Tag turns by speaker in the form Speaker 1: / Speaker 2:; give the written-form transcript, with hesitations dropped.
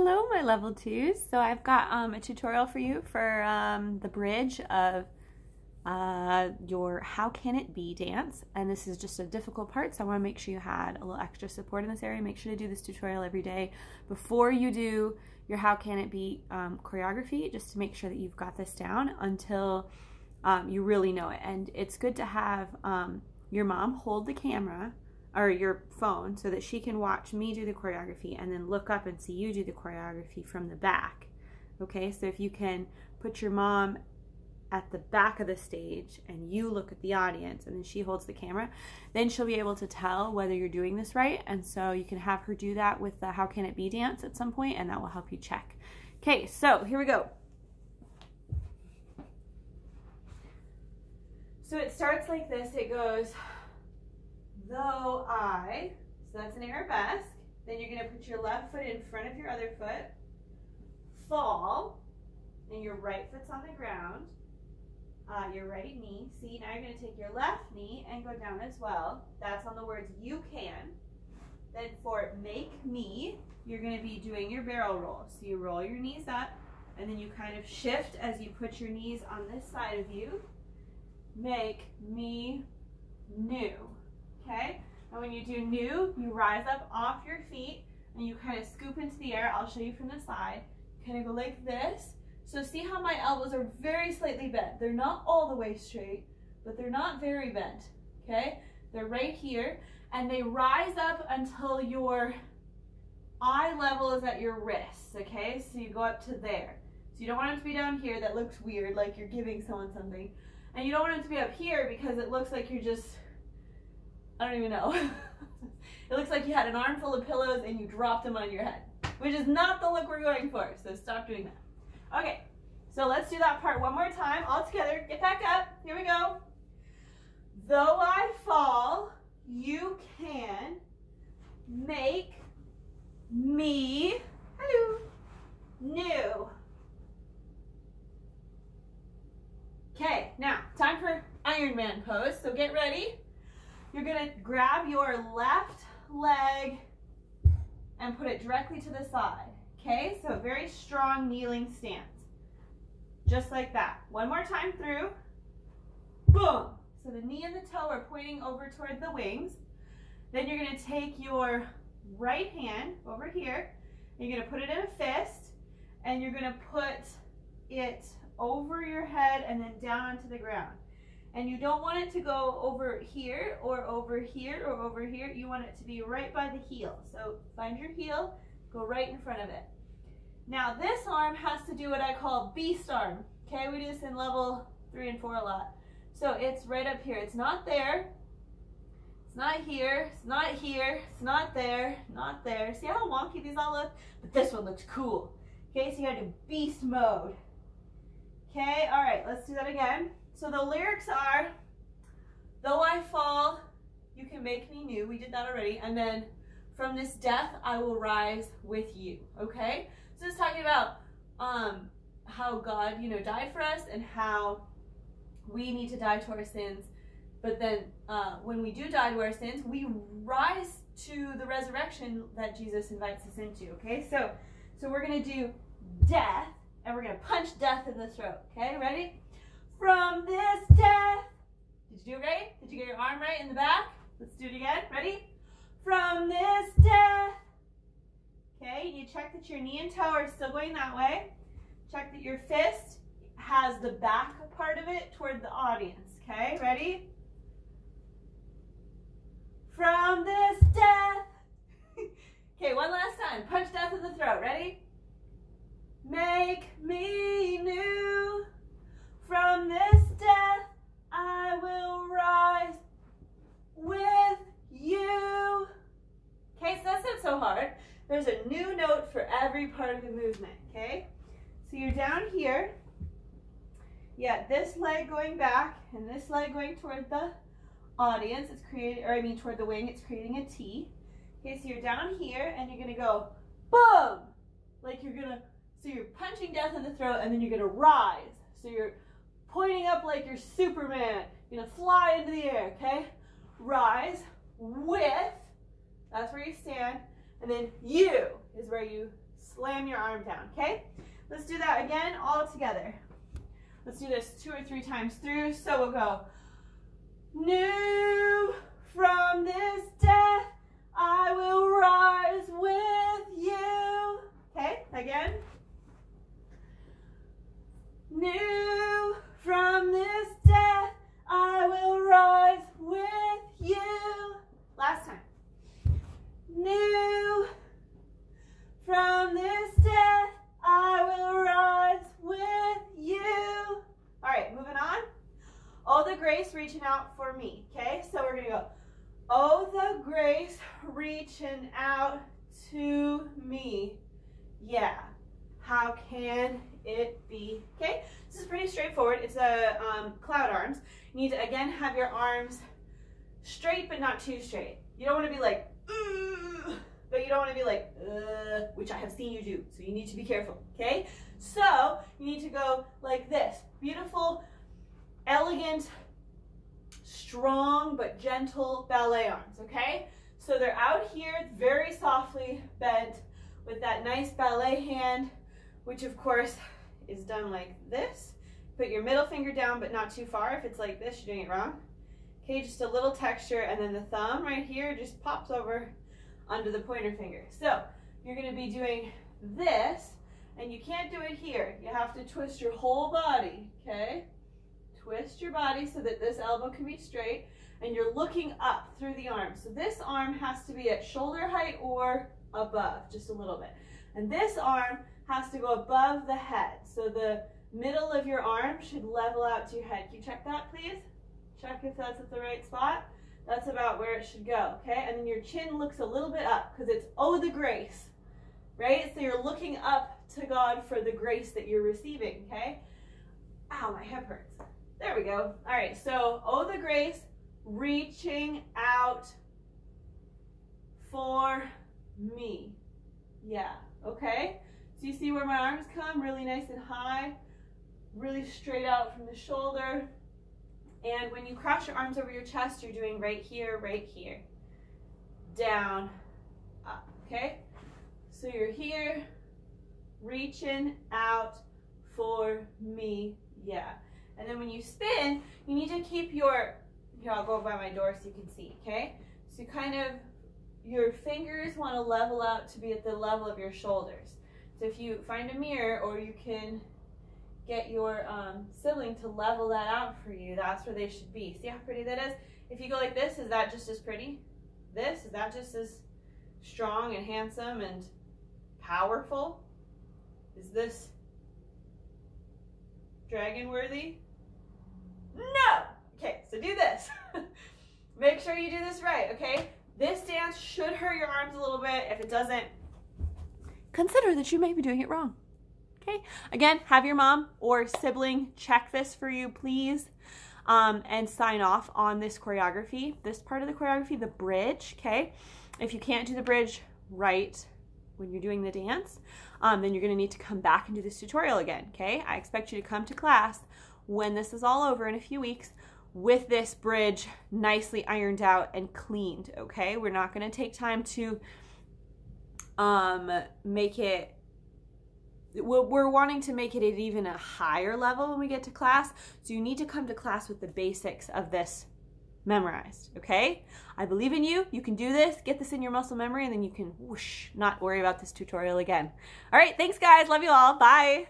Speaker 1: Hello, my level twos. So I've got a tutorial for you for the bridge of your How Can It Be dance. And this is just a difficult part, so I want to make sure you had a little extra support in this area. Make sure to do this tutorial every day before you do your How Can It Be choreography, just to make sure that you've got this down until you really know it. And it's good to have your mom hold the camera or your phone so that she can watch me do the choreography and then look up and see you do the choreography from the back. Okay, so if you can put your mom at the back of the stage and you look at the audience and then she holds the camera, then she'll be able to tell whether you're doing this right. And so you can have her do that with the How Can It Be dance at some point, and that will help you check. Okay, so here we go. So it starts like this. It goes, though I, so that's an arabesque. Then you're going to put your left foot in front of your other foot, fall, and your right foot's on the ground, your right knee. See, now you're going to take your left knee and go down as well. That's on the words you can. Then for make me, you're going to be doing your barrel roll. So you roll your knees up, and then you kind of shift as you put your knees on this side of you. Make me new. Okay, and when you do new, you rise up off your feet and you kind of scoop into the air. I'll show you from the side. Kind of go like this. So see how my elbows are very slightly bent. They're not all the way straight, but they're not very bent. Okay, they're right here, and they rise up until your eye level is at your wrists. Okay, so you go up to there. So you don't want them to be down here. That looks weird, like you're giving someone something. And you don't want them to be up here because it looks like you're just, I don't even know. It looks like you had an armful of pillows and you dropped them on your head, which is not the look we're going for, so stop doing that. Okay, so let's do that part one more time, all together. Get back up, here we go. Though I fall, you can make me, hello, new. Okay, now, time for Iron Man pose, so get ready. You're gonna grab your left leg and put it directly to the side. Okay, so a very strong kneeling stance. Just like that. One more time through. Boom. So the knee and the toe are pointing over toward the wings. Then you're gonna take your right hand over here, and you're gonna put it in a fist, and you're gonna put it over your head and then down onto the ground. And you don't want it to go over here or over here or over here. You want it to be right by the heel. So find your heel, go right in front of it. Now this arm has to do what I call beast arm. Okay, we do this in level 3 and 4 a lot. So it's right up here. It's not there. It's not here. It's not here. It's not there. Not there. See how wonky these all look? But this one looks cool. Okay, so you gotta do beast mode. Okay, all right, let's do that again. So the lyrics are, though I fall, you can make me new. We did that already. And then, from this death, I will rise with you. Okay? So it's talking about how God, died for us and how we need to die to our sins. But then when we do die to our sins, we rise to the resurrection that Jesus invites us into. Okay? So we're going to do death, and we're going to punch death in the throat. Okay? Ready? From this death. Did you do it right? Did you get your arm right in the back? Let's do it again. Ready? From this death. Okay, you check that your knee and toe are still going that way. Check that your fist has the back part of it toward the audience. Okay, ready? From this death. Okay, one last time. Punch death in the throat. Ready? Make me new. From this death, I will rise with you. Okay, so that's not so hard. There's a new note for every part of the movement, okay? So you're down here. Yeah, this leg going back and this leg going toward the audience. It's creating, toward the wing, it's creating a T. Okay, so you're down here and you're gonna go boom! Like so you're punching death in the throat and then you're gonna rise. So you're pointing up like you're Superman. You're gonna fly into the air, okay? Rise with, that's where you stand, and then you is where you slam your arm down, okay? Let's do that again, all together. Let's do this 2 or 3 times through. So we'll go, new from this death, I will rise with you. Okay, again. New from this death, I will rise with you. Last time. New from this death, I will rise with you. All right, moving on. Oh, the grace reaching out for me. Okay, so we're going to go, oh, the grace reaching out to me. Yeah, how can it be? Okay, this is pretty straightforward. It's a cloud arms. You need to, again, have your arms straight, but not too straight. You don't want to be like, but you don't want to be like, which I have seen you do. So you need to be careful, okay? So you need to go like this. Beautiful, elegant, strong, but gentle ballet arms, okay? So they're out here, very softly bent with that nice ballet hand, which of course is done like this. Put your middle finger down, but not too far. If it's like this, you're doing it wrong. Okay, just a little texture, and then the thumb right here just pops over under the pointer finger. So you're going to be doing this, and you can't do it here. You have to twist your whole body, okay? Twist your body so that this elbow can be straight, and you're looking up through the arm. So this arm has to be at shoulder height or above, just a little bit. And this arm has to go above the head. So the middle of your arm should level out to your head. Can you check that, please? Check if that's at the right spot. That's about where it should go, okay? And then your chin looks a little bit up because it's, oh, the grace, right? So you're looking up to God for the grace that you're receiving, okay? Ow, my hip hurts. There we go. All right, so, oh, the grace, reaching out for me. Yeah, okay? So you see where my arms come, really nice and high, really straight out from the shoulder. And when you cross your arms over your chest, you're doing right here, down, up, okay? So you're here, reaching out for me, yeah. And then when you spin, you need to keep your, here, I'll go by my door so you can see, okay? So you kind of, your fingers want to level out to be at the level of your shoulders. So if you find a mirror, or you can get your sibling to level that out for you, that's where they should be. See how pretty that is? If you go like this, is that just as pretty? This, is that just as strong and handsome and powerful? Is this dragon worthy? No! Okay, so do this. Make sure you do this right, okay? This dance should hurt your arms a little bit. If it doesn't, consider that you may be doing it wrong. Okay, again, have your mom or sibling check this for you, please, and sign off on this choreography, this part of the choreography, the bridge, okay? If you can't do the bridge right when you're doing the dance, then you're gonna need to come back and do this tutorial again, okay? I expect you to come to class when this is all over in a few weeks with this bridge nicely ironed out and cleaned, okay? We're not gonna take time to make it, we're wanting to make it at even a higher level when we get to class. So you need to come to class with the basics of this memorized, okay? I believe in you. You can do this. Get this in your muscle memory, and then you can whoosh, not worry about this tutorial again. All right, thanks guys. Love you all. Bye.